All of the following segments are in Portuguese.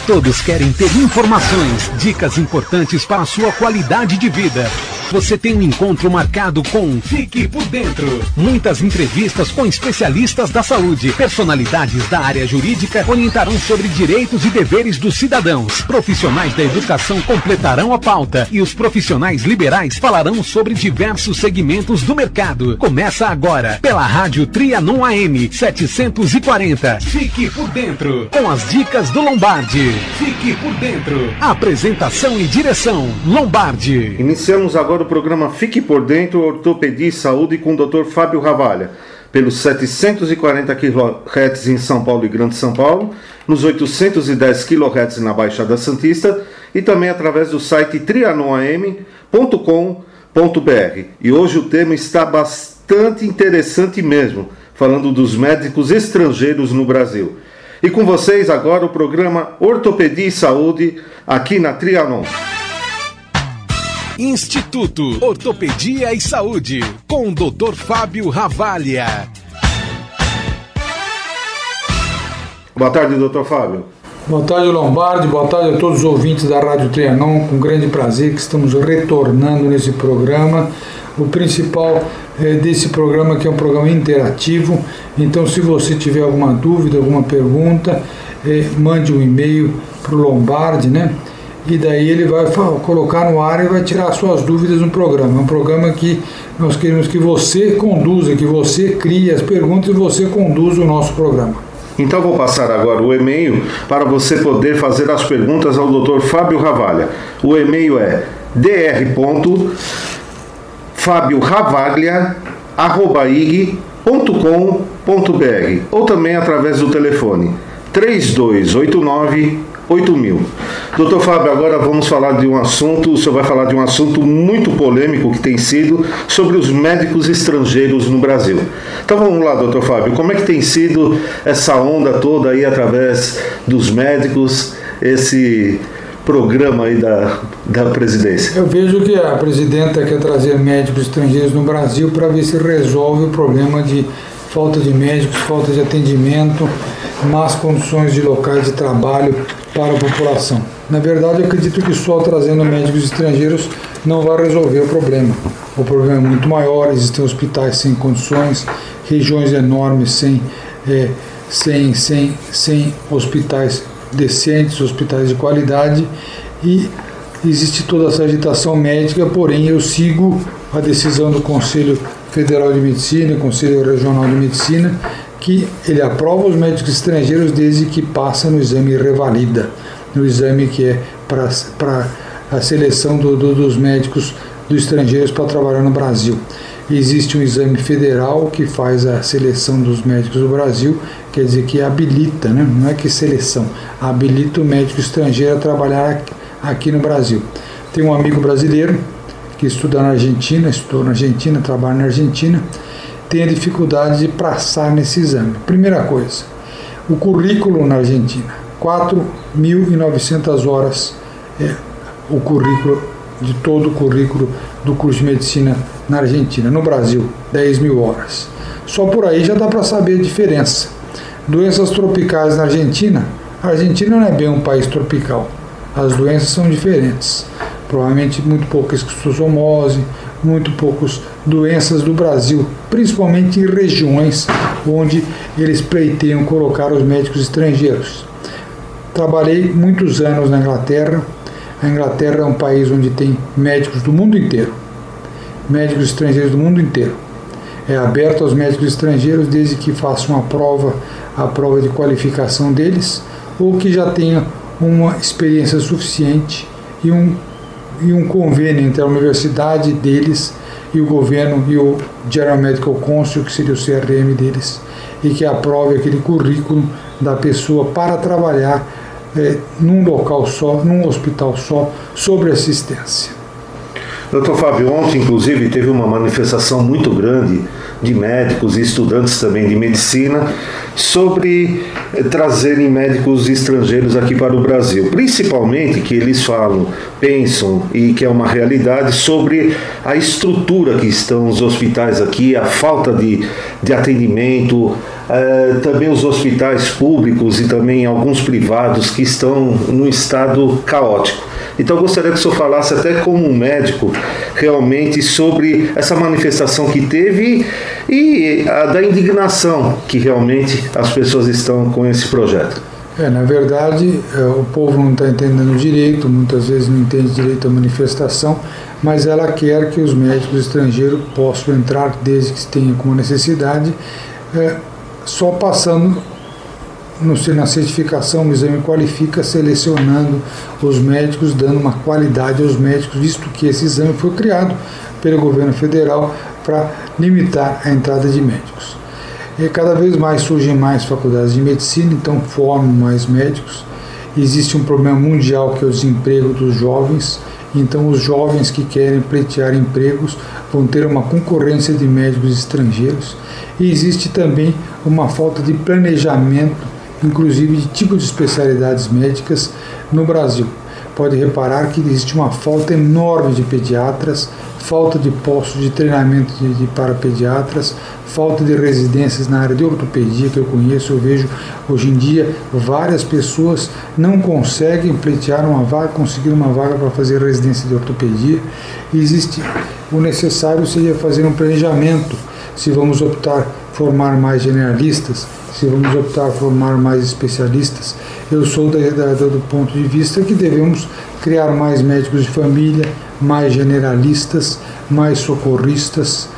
Todos querem ter informações, dicas importantes para a sua qualidade de vida. Você tem um encontro marcado com Fique por Dentro. Muitas entrevistas com especialistas da saúde. Personalidades da área jurídica orientarão sobre direitos e deveres dos cidadãos. Profissionais da educação completarão a pauta. E os profissionais liberais falarão sobre diversos segmentos do mercado. Começa agora, pela Rádio Trianon AM 740. Fique por Dentro, com as dicas do Lombardi. Fique por Dentro. Apresentação e direção, Lombardi. Iniciamos agora o programa Fique por Dentro, Ortopedia e Saúde, com o Dr. Fábio Ravalha, pelos 740 kHz em São Paulo e Grande São Paulo, nos 810 kHz na Baixada Santista e também através do site trianonam.com.br. E hoje o tema está bastante interessante mesmo, falando dos médicos estrangeiros no Brasil. E com vocês agora o programa Ortopedia e Saúde, aqui na Trianon. Instituto Ortopedia e Saúde, com o Dr. Fábio Ravalha. Boa tarde, Dr. Fábio. Boa tarde, Lombardi. Boa tarde a todos os ouvintes da Rádio Trianon. Com grande prazer que estamos retornando nesse programa. O principal desse programa que é um programa interativo. Então, se você tiver alguma dúvida, alguma pergunta, mande um e-mail para o Lombardi, né? E daí ele vai colocar no ar e vai tirar suas dúvidas no programa. É um programa que nós queremos que você conduza, que você crie as perguntas e você conduza o nosso programa. Então vou passar agora o e-mail para você poder fazer as perguntas ao Dr. Fábio Ravalha. O e-mail é dr.fabiorravalha@ig.com.br ou também através do telefone 3289-8000. Doutor Fábio, agora vamos falar de um assunto, o senhor vai falar de um assunto muito polêmico que tem sido sobre os médicos estrangeiros no Brasil. Então vamos lá, doutor Fábio, como é que tem sido essa onda toda aí através dos médicos, esse programa aí da presidência? Eu vejo que a presidenta quer trazer médicos estrangeiros no Brasil para ver se resolve o problema de falta de médicos, falta de atendimento, más condições de locais de trabalho para a população. Na verdade, eu acredito que só trazendo médicos estrangeiros não vai resolver o problema. O problema é muito maior, existem hospitais sem condições, regiões enormes sem hospitais decentes, hospitais de qualidade, e existe toda essa agitação médica, porém eu sigo a decisão do Conselho Federal de Medicina, Conselho Regional de Medicina, que ele aprova os médicos estrangeiros desde que passa no exame e revalida, no exame que é para a seleção dos médicos dos estrangeiros para trabalhar no Brasil. Existe um exame federal que faz a seleção dos médicos do Brasil, quer dizer que habilita, né? Não é que seleção, habilita o médico estrangeiro a trabalhar aqui no Brasil. Tem um amigo brasileiro que estuda na Argentina, estudou na Argentina, trabalha na Argentina, tem a dificuldade de passar nesse exame. Primeira coisa, o currículo na Argentina, 4.900 horas é o currículo de todo o currículo do curso de medicina na Argentina. No Brasil, 10.000 horas. Só por aí já dá para saber a diferença. Doenças tropicais na Argentina, a Argentina não é bem um país tropical. As doenças são diferentes. Provavelmente muito pouca esquistossomose, muito poucas doenças do Brasil, principalmente em regiões onde eles pleiteiam colocar os médicos estrangeiros. Trabalhei muitos anos na Inglaterra. A Inglaterra é um país onde tem médicos do mundo inteiro, médicos estrangeiros do mundo inteiro. É aberto aos médicos estrangeiros desde que façam a prova de qualificação deles, ou que já tenham uma experiência suficiente e um convênio entre a universidade deles e o governo e o General Medical Council, que seria o CRM deles, e que aprove aquele currículo da pessoa para trabalhar num local só, num hospital só, sobre assistência. Doutor Fábio, ontem inclusive teve uma manifestação muito grande de médicos e estudantes também de medicina sobre trazerem médicos estrangeiros aqui para o Brasil, principalmente que eles falam, pensam e que é uma realidade sobre a estrutura que estão os hospitais aqui, a falta de atendimento, também os hospitais públicos e também alguns privados que estão num estado caótico. Então eu gostaria que o senhor falasse até como um médico realmente sobre essa manifestação que teve e da indignação que realmente as pessoas estão com esse projeto. Na verdade, o povo não está entendendo direito, muitas vezes não entende direito a manifestação, mas ela quer que os médicos estrangeiros possam entrar desde que tenham como necessidade, só passando na certificação, o exame qualifica, selecionando os médicos, dando uma qualidade aos médicos, visto que esse exame foi criado pelo governo federal para limitar a entrada de médicos. E cada vez mais surgem mais faculdades de medicina, então formam mais médicos. Existe um problema mundial que é o desemprego dos jovens, então os jovens que querem pleitear empregos vão ter uma concorrência de médicos estrangeiros. E existe também uma falta de planejamento, inclusive de tipo de especialidades médicas no Brasil. Pode reparar que existe uma falta enorme de pediatras, falta de postos de treinamento para pediatras, falta de residências na área de ortopedia que eu conheço. Eu vejo hoje em dia várias pessoas não conseguem pleitear uma vaga, conseguir uma vaga para fazer residência de ortopedia. E existe o necessário seria fazer um planejamento, se vamos optar formar mais generalistas, se vamos optar por formar mais especialistas. Eu sou do ponto de vista que devemos criar mais médicos de família, mais generalistas, mais socorristas,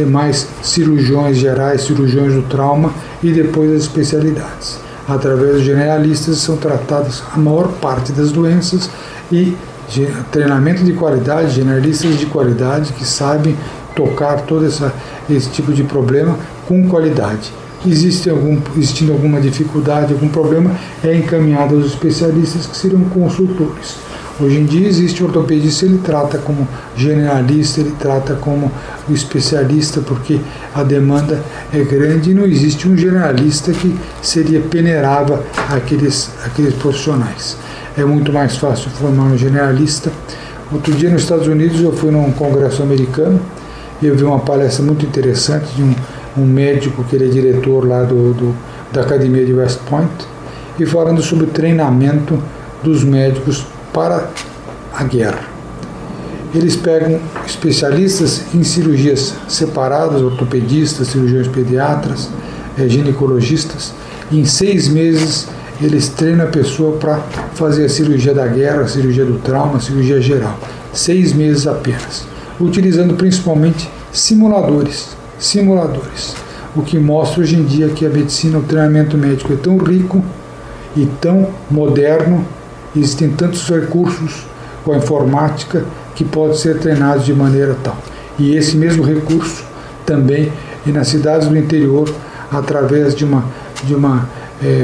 mais cirurgiões gerais, cirurgiões do trauma e depois as especialidades. Através dos generalistas são tratadas a maior parte das doenças e treinamento de qualidade, generalistas de qualidade que sabem tocar todo esse tipo de problema com qualidade. Existindo alguma dificuldade, algum problema, é encaminhado aos especialistas que seriam consultores. Hoje em dia existe o ortopedista, ele trata como generalista, ele trata como especialista, porque a demanda é grande e não existe um generalista que peneirava aqueles profissionais. É muito mais fácil formar um generalista. Outro dia nos Estados Unidos eu fui num congresso americano e eu vi uma palestra muito interessante de um médico que ele é diretor lá da academia de West Point, e falando sobre o treinamento dos médicos para a guerra. Eles pegam especialistas em cirurgias separadas, ortopedistas, cirurgiões pediatras, ginecologistas, e em 6 meses eles treinam a pessoa para fazer a cirurgia da guerra, a cirurgia do trauma, a cirurgia geral. 6 meses apenas, utilizando principalmente simuladores. O que mostra hoje em dia que a medicina, o treinamento médico é tão rico e tão moderno, existem tantos recursos com a informática que pode ser treinado de maneira tal. E esse mesmo recurso também, e nas cidades do interior, através de uma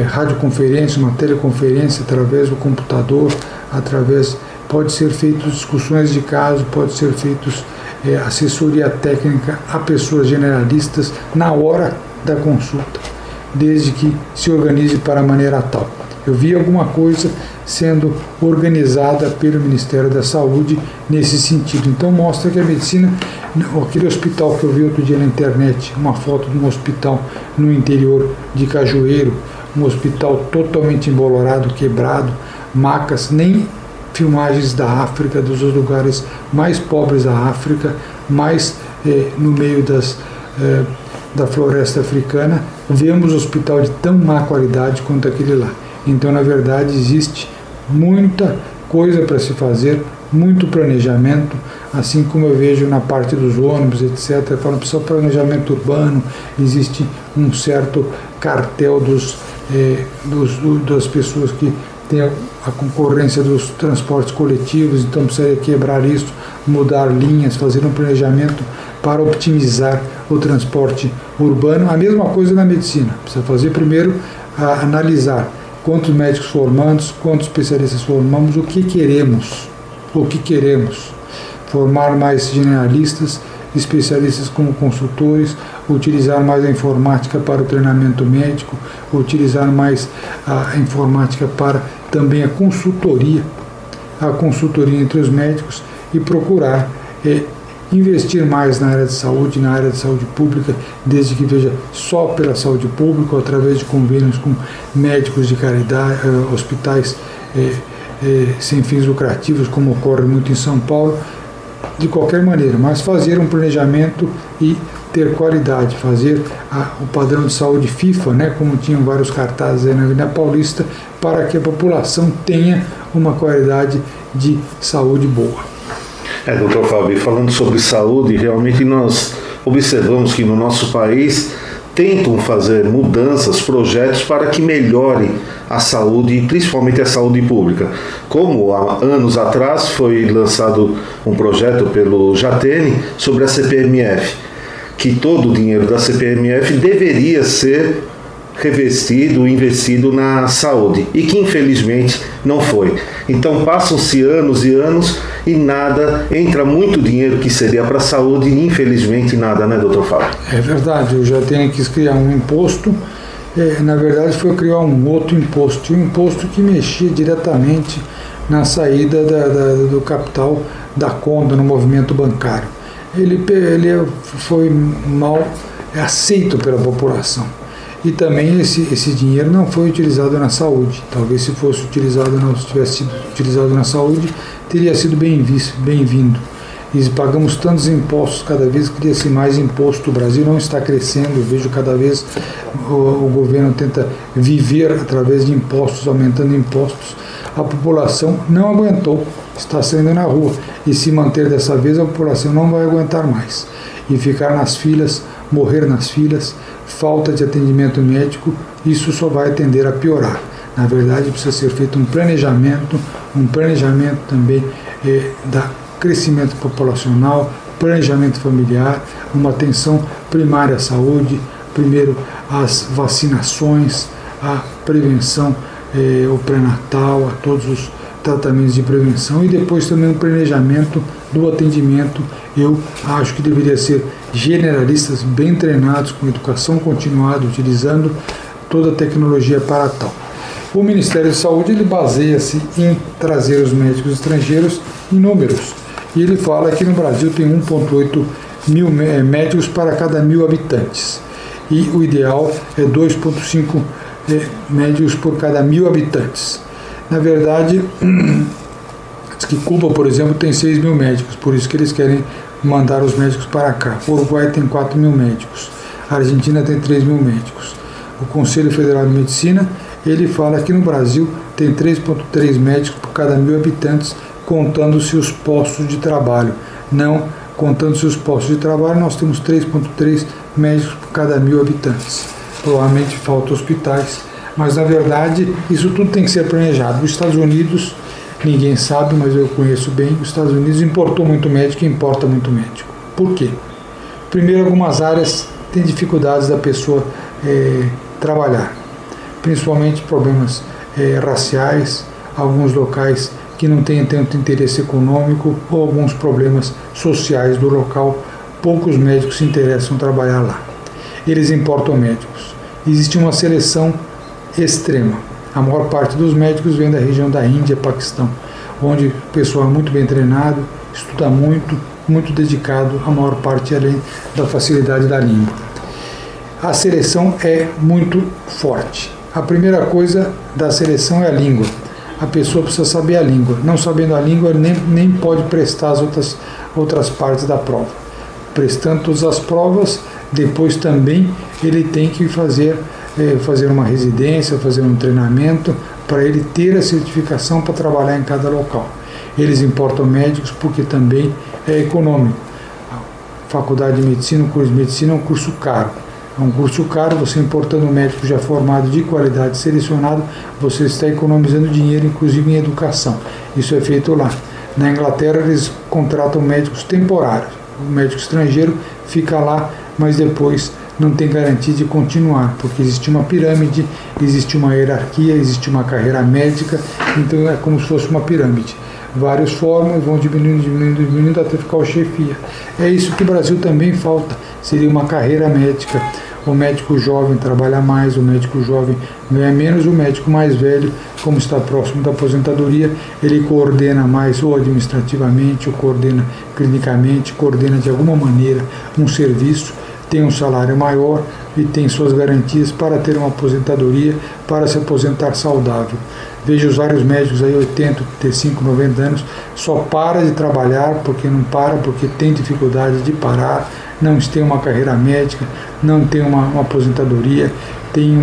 radioconferência, uma teleconferência, através do computador, pode ser feitas discussões de caso, pode ser feitos assessoria técnica a pessoas generalistas na hora da consulta, desde que se organize para a maneira tal. Eu vi alguma coisa sendo organizada pelo Ministério da Saúde nesse sentido. Então mostra que a medicina, aquele hospital que eu vi outro dia na internet, uma foto de um hospital no interior de Cajueiro, um hospital totalmente embolorado, quebrado, macas, nem filmagens da África, dos lugares mais pobres da África, mais no meio da floresta africana, vemos hospital de tão má qualidade quanto aquele lá. Então, na verdade, existe muita coisa para se fazer, muito planejamento, assim como eu vejo na parte dos ônibus, etc. Fala só planejamento urbano, existe um certo cartel das pessoas que tem a concorrência dos transportes coletivos, então precisaria quebrar isso, mudar linhas, fazer um planejamento para optimizar o transporte urbano. A mesma coisa na medicina, precisa fazer primeiro analisar quantos médicos formamos, quantos especialistas formamos, o que queremos, formar mais generalistas, especialistas como consultores, utilizar mais a informática para o treinamento médico, utilizar mais a informática para também a consultoria entre os médicos e procurar investir mais na área de saúde pública, desde que veja só pela saúde pública, ou através de convênios com médicos de caridade, hospitais sem fins lucrativos, como ocorre muito em São Paulo, de qualquer maneira, mas fazer um planejamento e ter qualidade, fazer o padrão de saúde FIFA, né, como tinham vários cartazes aí na Avenida Paulista, para que a população tenha uma qualidade de saúde boa. Doutor Fábio, falando sobre saúde, realmente nós observamos que no nosso país tentam fazer mudanças, projetos para que melhore a saúde, principalmente a saúde pública. Como há anos atrás foi lançado um projeto pelo Jatene sobre a CPMF, que todo o dinheiro da CPMF deveria ser revestido, investido na saúde, e que infelizmente não foi. Então passam-se anos e anos e nada, entra muito dinheiro que seria para a saúde e infelizmente nada, né, doutor Fábio? É verdade, eu já tenho que criar um imposto, na verdade foi criar um outro imposto, um imposto que mexia diretamente na saída do capital da conta no movimento bancário. Ele foi mal aceito pela população. E também esse dinheiro não foi utilizado na saúde. Talvez se fosse utilizado, não tivesse sido utilizado na saúde, teria sido bem-vindo. E pagamos tantos impostos, cada vez cria-se mais imposto. O Brasil não está crescendo, eu vejo cada vez o governo tenta viver através de impostos, aumentando impostos. A população não aguentou, está saindo na rua. E se manter dessa vez, a população não vai aguentar mais. E ficar nas filas, morrer nas filas, falta de atendimento médico, isso só vai tender a piorar. Na verdade, precisa ser feito um planejamento também da crescimento populacional, planejamento familiar, uma atenção primária à saúde, primeiro as vacinações, a prevenção, o pré-natal, a todos os tratamentos de prevenção, e depois também um planejamento do atendimento. Eu acho que deveria ser generalistas bem treinados, com educação continuada, utilizando toda a tecnologia para tal. O Ministério da Saúde ele baseia-se em trazer os médicos estrangeiros em números. E ele fala que no Brasil tem 1,8 mil médicos para cada 1.000 habitantes. E o ideal é 2,5 médicos por cada 1.000 habitantes. Na verdade, diz que Cuba, por exemplo, tem 6 mil médicos, por isso que eles querem mandar os médicos para cá. O Uruguai tem 4 mil médicos, a Argentina tem 3 mil médicos. O Conselho Federal de Medicina, ele fala que no Brasil tem 3,3 médicos por cada 1.000 habitantes, contando-se os postos de trabalho. Não contando-se os postos de trabalho, nós temos 3,3 médicos por cada 1.000 habitantes. Provavelmente faltam hospitais, mas na verdade isso tudo tem que ser planejado. Os Estados Unidos, ninguém sabe, mas eu conheço bem, os Estados Unidos importou muito médico e importa muito médico. Por quê? Primeiro, algumas áreas têm dificuldades da pessoa trabalhar, principalmente problemas raciais, alguns locais que não têm tanto interesse econômico ou alguns problemas sociais do local, poucos médicos se interessam em trabalhar lá. Eles importam médicos. Existe uma seleção extrema. A maior parte dos médicos vem da região da Índia, Paquistão, onde o pessoal é muito bem treinado, estuda muito, muito dedicado, a maior parte além da facilidade da língua. A seleção é muito forte. A primeira coisa da seleção é a língua. A pessoa precisa saber a língua. Não sabendo a língua, nem pode prestar as outras partes da prova. Prestando todas as provas, depois também ele tem que fazer uma residência, fazer um treinamento para ele ter a certificação para trabalhar em cada local. Eles importam médicos porque também é econômico. A faculdade de medicina, o curso de medicina é um curso caro. É um curso caro, você importando um médico já formado, de qualidade, selecionado, você está economizando dinheiro, inclusive em educação. Isso é feito lá. Na Inglaterra, eles contratam médicos temporários. O médico estrangeiro fica lá, mas depois não tem garantia de continuar, porque existe uma pirâmide, existe uma hierarquia, existe uma carreira médica, então é como se fosse uma pirâmide. Vários formam e vão diminuindo até ficar o chefia. É isso que o Brasil também falta, seria uma carreira médica, O médico jovem trabalha mais, o médico jovem ganha menos, o médico mais velho, como está próximo da aposentadoria, ele coordena mais ou administrativamente, ou coordena clinicamente, coordena de alguma maneira um serviço, tem um salário maior e tem suas garantias para ter uma aposentadoria, para se aposentar saudável. Vejo os vários médicos aí, 80, 85, 90 anos, só para de trabalhar porque tem dificuldade de parar, não tem uma carreira médica, não tem uma aposentadoria, tem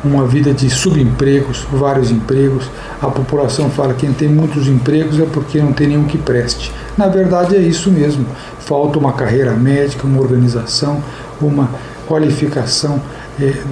uma vida de subempregos, vários empregos. A população fala que quem tem muitos empregos é porque não tem nenhum que preste. Na verdade é isso mesmo, falta uma carreira médica, uma organização, uma qualificação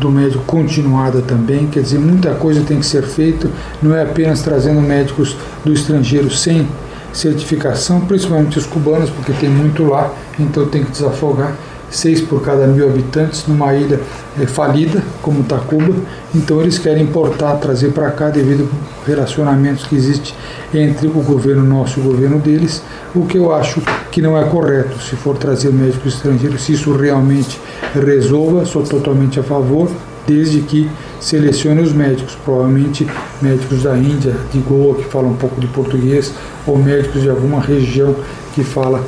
do médico continuada também, quer dizer, muita coisa tem que ser feita, não é apenas trazendo médicos do estrangeiro sem certificação, principalmente os cubanos, porque tem muito lá, então tem que desafogar 6 por cada 1.000 habitantes numa ilha falida, como está Cuba, então eles querem importar, trazer para cá devido aos relacionamentos que existem entre o governo nosso e o governo deles, o que eu acho que não é correto. Se for trazer médicos estrangeiros, se isso realmente resolva, sou totalmente a favor, desde que selecione os médicos, provavelmente médicos da Índia, de Goa, que falam um pouco de português, ou médicos de alguma região que fala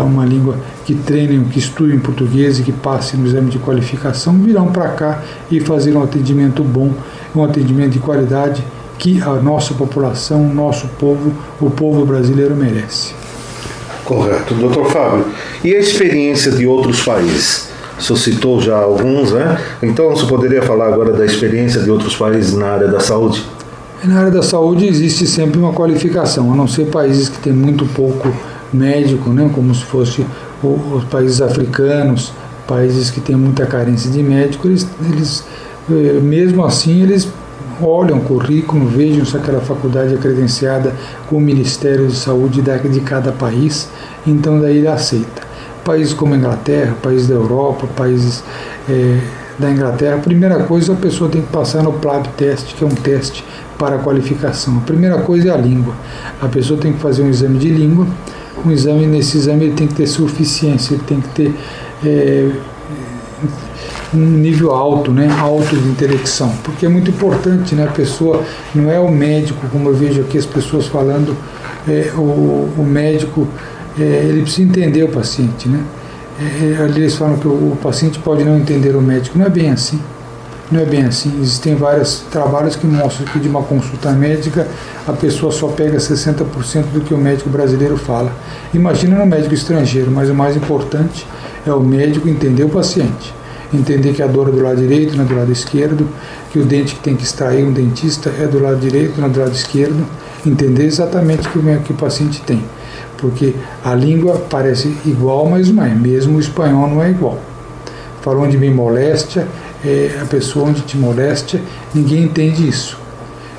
uma língua, que treinem, que estudem português e que passem no exame de qualificação, virão para cá e fazer um atendimento bom, um atendimento de qualidade que a nossa população, o nosso povo, o povo brasileiro merece. Correto. Dr. Fábio, e a experiência de outros países? O senhor citou já alguns, né? Então, você poderia falar agora da experiência de outros países na área da saúde? Na área da saúde existe sempre uma qualificação, a não ser países que têm muito pouco médico, né? Como se fosse os países africanos, países que têm muita carência de médico, eles mesmo assim, eles olham o currículo, vejam se aquela faculdade é credenciada com o Ministério de Saúde de cada país, então daí ele aceita. Países como a Inglaterra, países da Europa, países da Inglaterra, a primeira coisa a pessoa tem que passar no PLAB teste, que é um teste para a qualificação. A primeira coisa é a língua. A pessoa tem que fazer um exame de língua, nesse exame ele tem que ter suficiência, ele tem que ter um nível alto, né, alto de intelecção, porque é muito importante, né, a pessoa, não é o médico, como eu vejo aqui as pessoas falando, o médico, ele precisa entender o paciente, né, ali eles falam que o paciente pode não entender o médico, não é bem assim, não é bem assim, existem vários trabalhos que mostram que de uma consulta médica a pessoa só pega 60% do que o médico brasileiro fala. Imagina no médico estrangeiro, mas o mais importante é o médico entender o paciente, entender que a dor é do lado direito, não é do lado esquerdo, que o dente que tem que extrair um dentista é do lado direito, não é do lado esquerdo, entender exatamente o que o paciente tem, porque a língua parece igual, mas não é, mesmo o espanhol não é igual. Falou de moléstia, a pessoa onde te molesta, ninguém entende isso.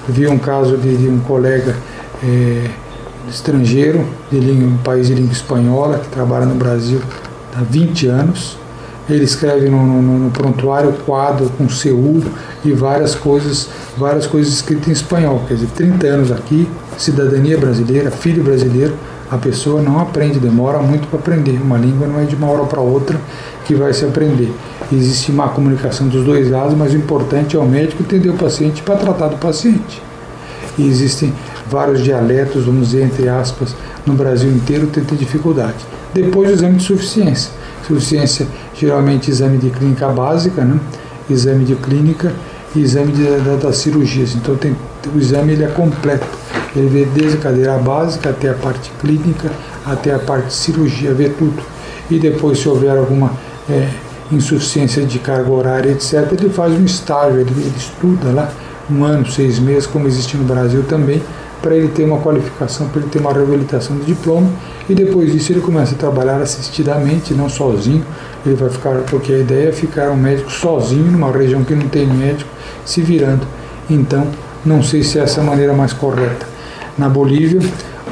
Eu vi um caso de um colega estrangeiro, um país de língua espanhola, que trabalha no Brasil há 20 anos, ele escreve no prontuário quadro com CU e várias coisas escritas em espanhol, quer dizer, 30 anos aqui, cidadania brasileira, filho brasileiro, a pessoa não aprende, demora muito para aprender, uma língua não é de uma hora para outra que vai se aprender. Existe má comunicação dos dois lados, mas o importante é o médico entender o paciente para tratar do paciente. E existem vários dialetos, vamos dizer, entre aspas, no Brasil inteiro tem dificuldade. Depois o exame de suficiência. Suficiência, geralmente exame de clínica básica, né? Exame de clínica e exame das cirurgias. Então o exame ele é completo. Ele vê desde a cadeira básica até a parte clínica, até a parte de cirurgia, vê tudo. E depois, se houver alguma insuficiência de carga horária, etc., ele faz um estágio, ele estuda lá 1 ano, 6 meses, como existe no Brasil também, para ele ter uma qualificação, para ele ter uma reabilitação de diploma, e depois disso ele começa a trabalhar assistidamente, não sozinho. Ele vai ficar, porque a ideia é ficar um médico sozinho numa região que não tem médico, se virando. Então, não sei se essa é a maneira mais correta. Na Bolívia,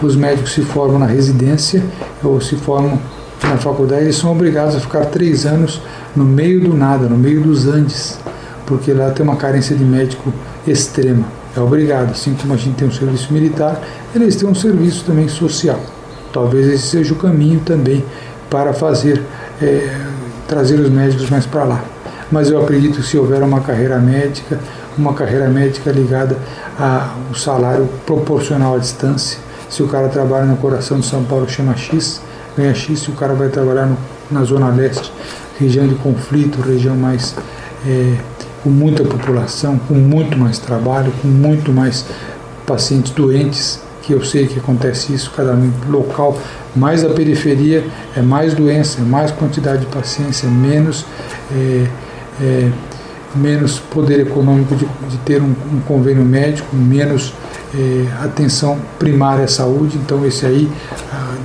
os médicos se formam na residência ou se formam na faculdade, eles são obrigados a ficar 3 anos no meio do nada, no meio dos Andes, porque lá tem uma carência de médico extrema. É obrigado, assim como a gente tem um serviço militar, eles têm um serviço também social. Talvez esse seja o caminho também para fazer trazer os médicos mais para lá. Mas eu acredito que se houver uma carreira médica ligada ao salário proporcional à distância, se o cara trabalha no coração de São Paulo, chama X, ganha X. Se o cara vai trabalhar na Zona Leste, região de conflito, região mais com muita população, com muito mais trabalho, com muito mais pacientes doentes, que eu sei que acontece isso, cada local, mais a periferia, é mais doença, é mais quantidade de paciência, menos poder econômico de ter um convênio médico, menos atenção primária à saúde. Então esse aí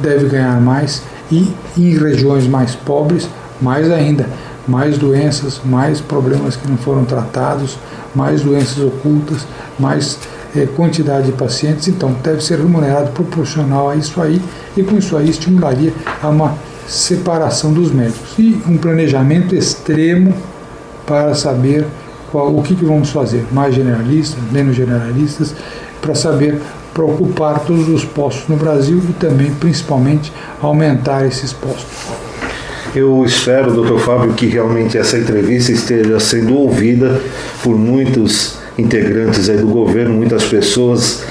deve ganhar mais, e em regiões mais pobres, mais ainda, mais doenças, mais problemas que não foram tratados, mais doenças ocultas, mais quantidade de pacientes. Então deve ser remunerado proporcional a isso aí, e com isso aí estimularia a uma separação dos médicos e um planejamento extremo para saber o que vamos fazer, mais generalistas, menos generalistas, para ocupar todos os postos no Brasil e também, principalmente, aumentar esses postos. Eu espero, doutor Fábio, que realmente essa entrevista esteja sendo ouvida por muitos integrantes aí do governo, muitas pessoas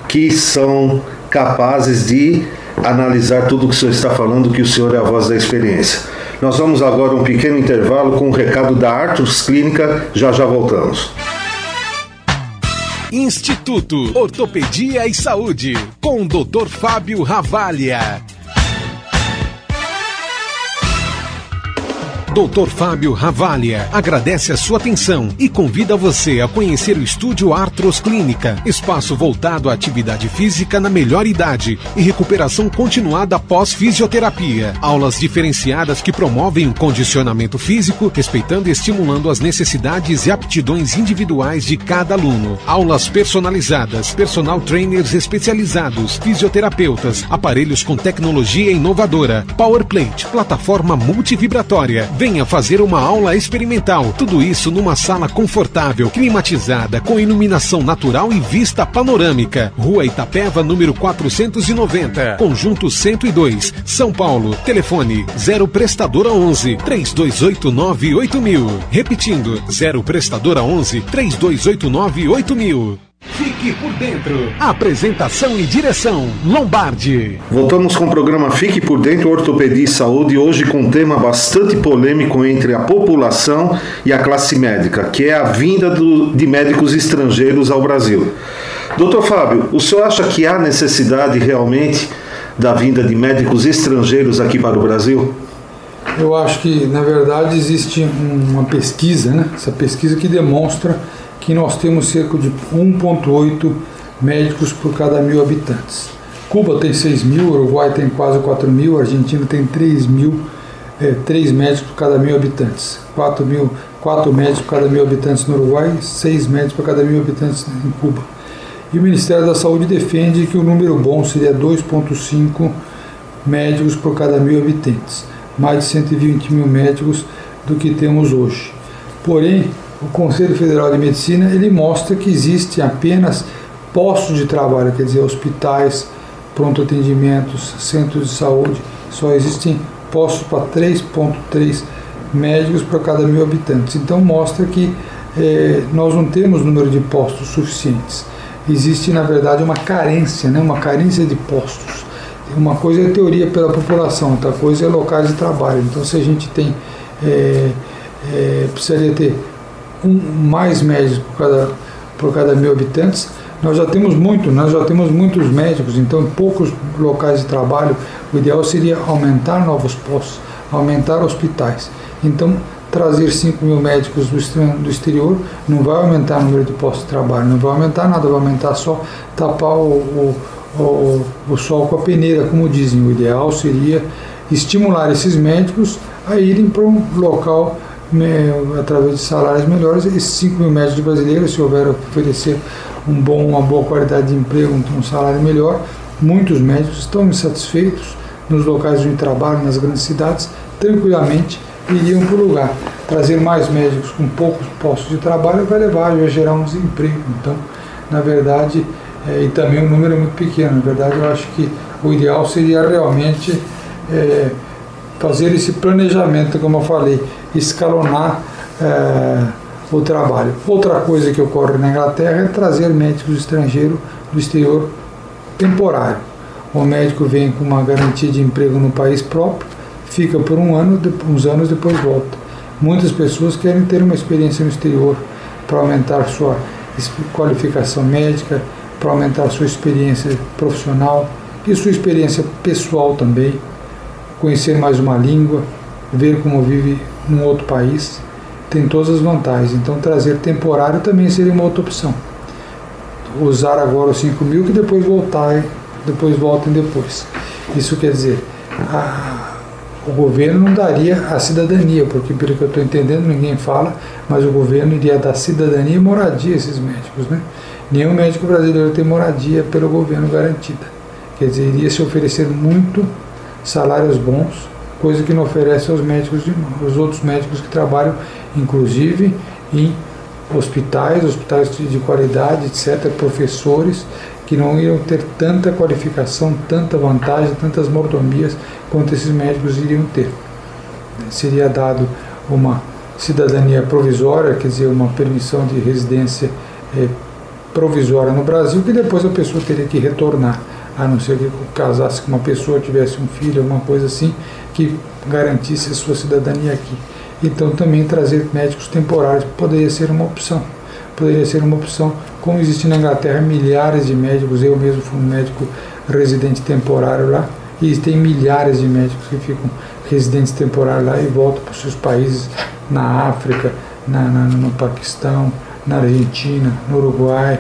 que são capazes de analisar tudo o que o senhor está falando, que o senhor é a voz da experiência. Nós vamos agora a um pequeno intervalo com o recado da Artros Clínica, já voltamos. Instituto Ortopedia e Saúde, com o Dr. Fábio Ravalha. Dr. Fábio Ravalha agradece a sua atenção e convida você a conhecer o Estúdio Artros Clínica, espaço voltado à atividade física na melhor idade e recuperação continuada após fisioterapia. Aulas diferenciadas que promovem o condicionamento físico, respeitando e estimulando as necessidades e aptidões individuais de cada aluno. Aulas personalizadas, personal trainers especializados, fisioterapeutas, aparelhos com tecnologia inovadora, PowerPlate, plataforma multivibratória. Venha fazer uma aula experimental. Tudo isso numa sala confortável, climatizada, com iluminação natural e vista panorâmica. Rua Itapeva, número 490, Conjunto 102, São Paulo. Telefone 0 Prestadora 11 3289 8000. Repetindo, 0 Prestadora 11 3289 8000. Fique por dentro. Apresentação e direção, Lombardi. Voltamos com o programa Fique por Dentro, Ortopedia e Saúde, hoje com um tema bastante polêmico entre a população e a classe médica, que é a vinda de médicos estrangeiros ao Brasil. Doutor Fábio, o senhor acha que há necessidade realmente da vinda de médicos estrangeiros aqui para o Brasil? Eu acho que, na verdade, existe uma pesquisa, né? Essa pesquisa que demonstra que nós temos cerca de 1,8 médicos por cada 1.000 habitantes. Cuba tem 6.000, Uruguai tem quase 4.000, Argentina tem 3 médicos por cada 1.000 habitantes. 4 médicos por cada 1.000 habitantes no Uruguai, 6 médicos por cada 1.000 habitantes em Cuba. E o Ministério da Saúde defende que o número bom seria 2,5 médicos por cada 1.000 habitantes, mais de 120 mil médicos do que temos hoje. Porém, o Conselho Federal de Medicina, ele mostra que existe apenas postos de trabalho, quer dizer, hospitais, pronto-atendimentos, centros de saúde, só existem postos para 3,3 médicos para cada 1.000 habitantes. Então mostra que nós não temos número de postos suficientes. Existe, na verdade, uma carência, né? Uma carência de postos. Uma coisa é teoria pela população, outra coisa é locais de trabalho. Então, se a gente tem, precisaria ter mais médicos por cada 1.000 habitantes, nós já temos muitos médicos, então em poucos locais de trabalho, o ideal seria aumentar novos postos, aumentar hospitais. Então, trazer 5.000 médicos do exterior não vai aumentar o número de postos de trabalho, não vai aumentar nada, vai aumentar só tapar o sol com a peneira, como dizem. O ideal seria estimular esses médicos a irem para um local através de salários melhores. Esses 5.000 médicos brasileiros, se houver oferecer uma boa qualidade de emprego, um salário melhor, muitos médicos estão insatisfeitos nos locais de trabalho, nas grandes cidades, tranquilamente iriam para o lugar. Trazer mais médicos com poucos postos de trabalho vai gerar um desemprego. Então, na verdade, e também o número é muito pequeno. Na verdade, eu acho que o ideal seria realmente fazer esse planejamento, como eu falei, escalonar o trabalho. Outra coisa que ocorre na Inglaterra é trazer médicos estrangeiros do exterior temporário. O médico vem com uma garantia de emprego no país próprio, fica por uns anos, depois volta. Muitas pessoas querem ter uma experiência no exterior para aumentar sua qualificação médica, para aumentar sua experiência profissional e sua experiência pessoal também, conhecer mais uma língua, ver como vive num outro país, tem todas as vantagens. Então trazer temporário também seria uma outra opção. Usar agora os 5 mil que depois voltem depois. Isso quer dizer, o governo não daria a cidadania, porque pelo que eu estou entendendo, ninguém fala, mas o governo iria dar cidadania e moradia a esses médicos, né? Nenhum médico brasileiro tem moradia pelo governo garantida. Quer dizer, iria se oferecer muito salários bons, coisa que não oferece aos outros médicos que trabalham, inclusive em hospitais de qualidade, etc., professores, que não iriam ter tanta qualificação, tanta vantagem, tantas mordomias quanto esses médicos iriam ter. Seria dado uma cidadania provisória, quer dizer, uma permissão de residência provisória no Brasil, que depois a pessoa teria que retornar, a não ser que casasse com uma pessoa, tivesse um filho, alguma coisa assim, que garantisse a sua cidadania aqui. Então também trazer médicos temporários poderia ser uma opção. Poderia ser uma opção, como existe na Inglaterra milhares de médicos, eu mesmo fui um médico residente temporário lá, e tem milhares de médicos que ficam residentes temporários lá e voltam para os seus países, na África, no Paquistão, na Argentina, no Uruguai,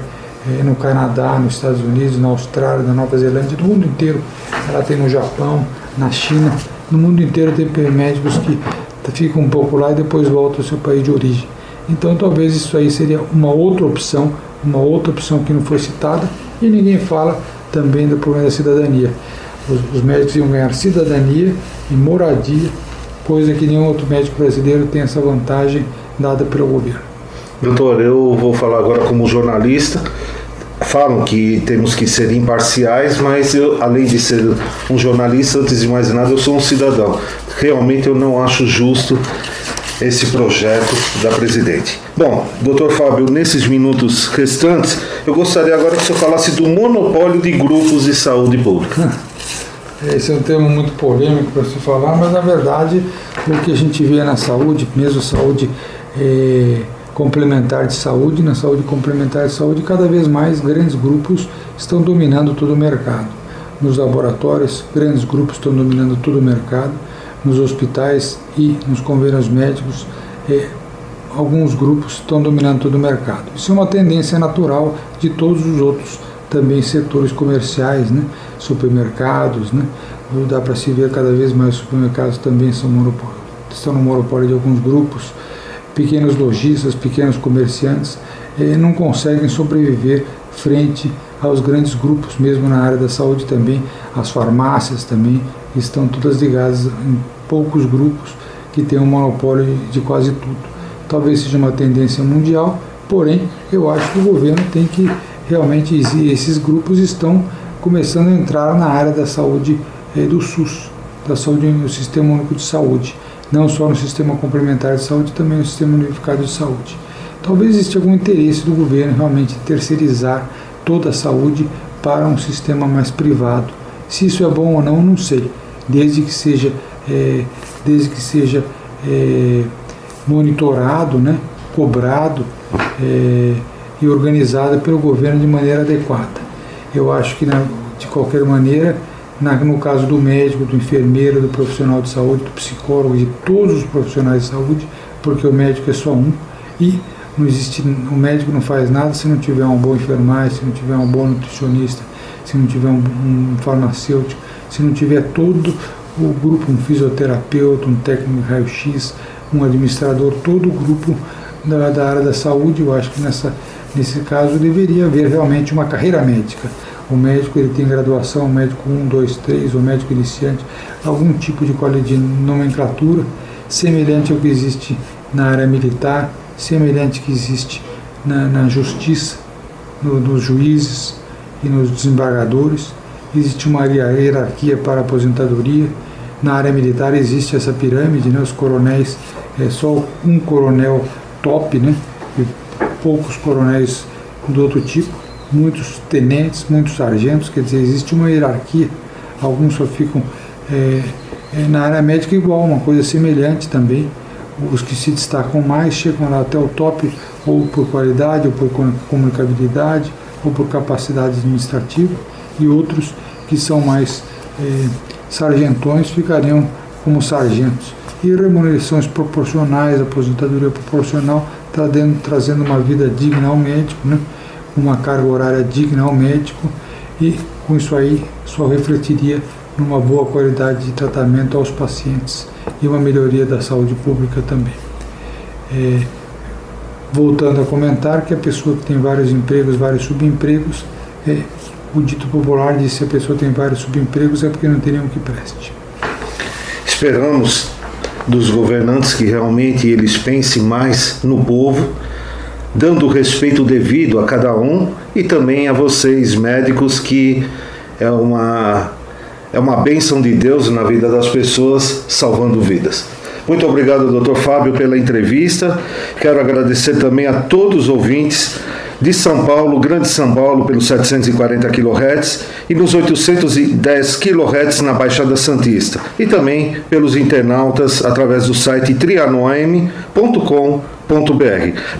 no Canadá, nos Estados Unidos, na Austrália, na Nova Zelândia, no mundo inteiro. Ela tem no Japão, na China, no mundo inteiro tem médicos que ficam um pouco lá e depois voltam ao seu país de origem. Então talvez isso aí seria uma outra opção que não foi citada, e ninguém fala também do problema da cidadania. Os médicos iam ganhar cidadania e moradia, coisa que nenhum outro médico brasileiro tem essa vantagem dada pelo governo. Doutor, eu vou falar agora como jornalista. Falam que temos que ser imparciais, mas eu, além de ser um jornalista, antes de mais nada, eu sou um cidadão. Realmente eu não acho justo esse projeto da presidente. Bom, doutor Fábio, nesses minutos restantes, eu gostaria agora que o senhor falasse do monopólio de grupos de saúde pública. Esse é um tema muito polêmico para se falar, mas na verdade o que a gente vê na saúde, mesmo saúde complementar de saúde, na saúde complementar de saúde, cada vez mais grandes grupos estão dominando todo o mercado. Nos laboratórios, grandes grupos estão dominando todo o mercado. Nos hospitais e nos convênios médicos, alguns grupos estão dominando todo o mercado. Isso é uma tendência natural de todos os outros também setores comerciais, né? Supermercados, né? Dá para se ver cada vez mais supermercados também estão no monopólio de alguns grupos. Pequenos lojistas, pequenos comerciantes não conseguem sobreviver frente aos grandes grupos, mesmo na área da saúde também. As farmácias também estão todas ligadas em poucos grupos que têm um monopólio de quase tudo. Talvez seja uma tendência mundial, porém eu acho que o governo tem que realmente, esses grupos estão começando a entrar na área da saúde do SUS, da saúde no Sistema Único de Saúde, não só no Sistema Complementar de Saúde, também no Sistema Unificado de Saúde. Talvez exista algum interesse do governo realmente em terceirizar toda a saúde para um sistema mais privado. Se isso é bom ou não, não sei, desde que seja monitorado, né, cobrado e organizado pelo governo de maneira adequada. Eu acho que, de qualquer maneira, no caso do médico, do enfermeiro, do profissional de saúde, do psicólogo, de todos os profissionais de saúde, porque o médico é só um, e o médico não faz nada se não tiver um bom enfermagem, se não tiver um bom nutricionista, se não tiver um farmacêutico, se não tiver todo o grupo, um fisioterapeuta, um técnico de raio-x, um administrador, todo o grupo da área da saúde. Eu acho que nesse caso deveria haver realmente uma carreira médica. O médico ele tem graduação, o médico 1, 2, 3, o médico iniciante, algum tipo de nomenclatura semelhante ao que existe na área militar, semelhante ao que existe na justiça, nos juízes e nos desembargadores. Existe uma hierarquia para a aposentadoria, Na área militar existe essa pirâmide, né? Os coronéis, só um coronel top, né? E poucos coronéis do outro tipo, muitos tenentes, muitos sargentos, quer dizer, existe uma hierarquia. Alguns só ficam na área médica igual, uma coisa semelhante também. Os que se destacam mais chegam lá até o top, ou por qualidade, ou por comunicabilidade, ou por capacidade administrativa, e outros que são mais sargentões ficariam como sargentos. E remunerações proporcionais, aposentadoria proporcional, trazendo uma vida digna ao médico, né? Uma carga horária digna ao médico, e com isso aí só refletiria numa boa qualidade de tratamento aos pacientes e uma melhoria da saúde pública também. Voltando a comentar que a pessoa que tem vários empregos, vários subempregos, o dito popular diz que se a pessoa tem vários subempregos é porque não tem nenhum que preste. Esperamos dos governantes que realmente eles pensem mais no povo, dando o respeito devido a cada um, e também a vocês médicos, que é uma bênção de Deus na vida das pessoas, salvando vidas. Muito obrigado, Dr. Fábio, pela entrevista. Quero agradecer também a todos os ouvintes de São Paulo, Grande São Paulo, pelos 740 kHz e nos 810 kHz na Baixada Santista, e também pelos internautas através do site trianoam.com.br.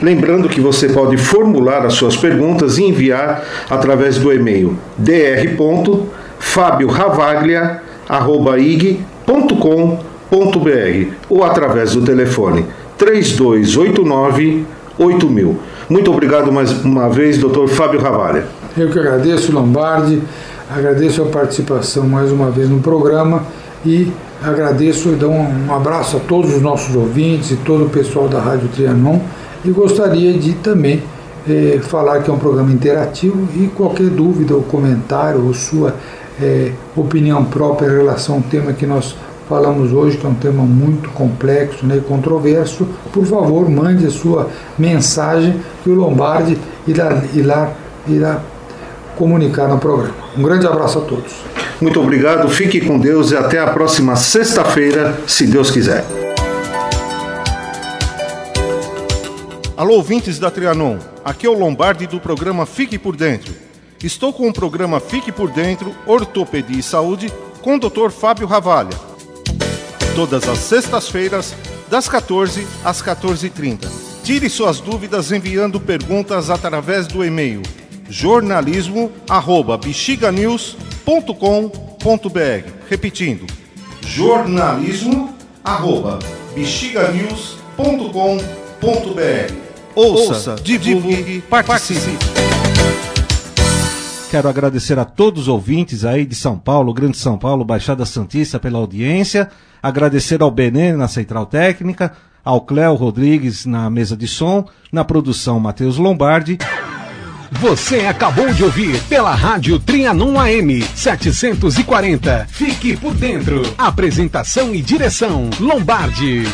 Lembrando que você pode formular as suas perguntas e enviar através do e-mail dr.fabioravaglia@ig.com.br ou através do telefone 3289-8000. Muito obrigado mais uma vez, Dr. Fábio Ravaglia. Eu que agradeço, Lombardi, agradeço a participação mais uma vez no programa, e agradeço e dou um abraço a todos os nossos ouvintes e todo o pessoal da Rádio Trianon, e gostaria de também falar que é um programa interativo, e qualquer dúvida ou comentário ou sua opinião própria em relação ao tema que nós falamos hoje, que é um tema muito complexo, né, e controverso, por favor, mande a sua mensagem que o Lombardi irá comunicar no programa. Um grande abraço a todos. Muito obrigado, fique com Deus e até a próxima sexta-feira, se Deus quiser. Alô, ouvintes da Trianon, aqui é o Lombardi do programa Fique por Dentro. Estou com o programa Fique por Dentro, Ortopedia e Saúde, com o Dr. Fábio Ravaglia. Todas as sextas-feiras, das 14 às 14h30. Tire suas dúvidas enviando perguntas através do e-mail jornalismo@bexiganews.com.br. Repetindo, jornalismo@bexiganews.com.br. Ouça, divulgue, participe. Quero agradecer a todos os ouvintes aí de São Paulo, Grande São Paulo, Baixada Santista pela audiência. Agradecer ao Benê na Central Técnica, ao Cléo Rodrigues na mesa de som, na produção Matheus Lombardi. Você acabou de ouvir pela Rádio Trianon AM 740. Fique por dentro. Apresentação e direção Lombardi.